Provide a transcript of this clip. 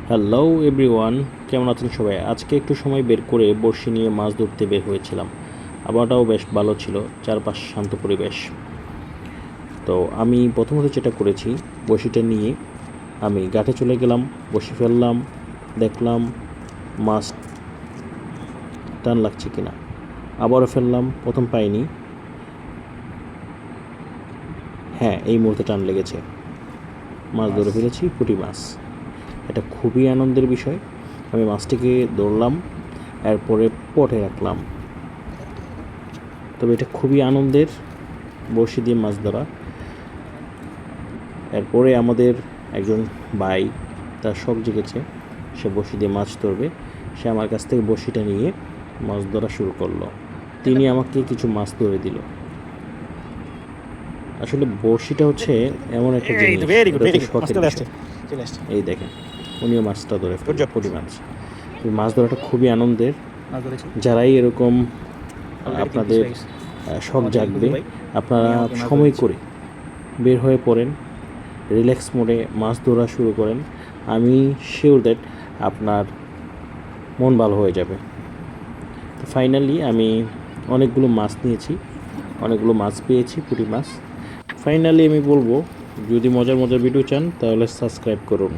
Hello everyone, কেমন আছেন সবাই? আজকে একটু সময় বের করে বড়শি নিয়ে মাছ ধরতে বের হয়েছিলাম। আবহাওয়াটাও বেশ ভালো ছিল, চারপাশ শান্ত পরিবেশ। তো আমি প্রথমত যেটা করেছি, বড়শিটা নিয়ে আমি ঘাটে চলে গেলাম, বড়শি ফেললাম, দেখলাম মাছ টান লাগছে কিনা। আবারও ফেললাম, প্রথম পাইনি। হ্যাঁ, এই মুহূর্তে টান লেগেছে, মাছ ধরে ফেলেছি, পুঁটি মাছ। এটা খুবই আনন্দের বিষয়। আমি মাছটিকে ধরলাম, এরপরে পটে রাখলাম। তবে এটা খুবই আনন্দের, বড়শি দিয়ে মাছ ধরা। এরপরে আমাদের একজন ভাই, তার শখ জেগেছে, সে বড়শি দিয়ে মাছ ধরবে। সে আমার কাছ থেকে বড়শিটা নিয়ে মাছ ধরা শুরু করলো। তিনি আমাকে কিছু মাছ ধরে দিল। আসলে বড়শিটা হচ্ছে এমন একটা জিনিস, এটা তো শখের বিষয়। এই দেখেন, উনিও মাছটা ধরে ফেলল, পুঁটি মাছ। মাছ ধরাটা খুবই আনন্দের। যারাই এরকম আপনাদের শখ জাগবে, আপনারা সময় করে বের হয়ে পড়েন, রিল্যাক্স মোডে মাছ ধরা শুরু করেন। আমি শিওর দ্যাট আপনার মন ভালো হয়ে যাবে। তো ফাইনালি আমি অনেকগুলো মাছ নিয়েছি, অনেকগুলো মাছ পেয়েছি, পুঁটি মাছ। ফাইনালি আমি বলবো, যদি মজার মজার ভিডিও চান তাহলে সাবস্ক্রাইব করুন।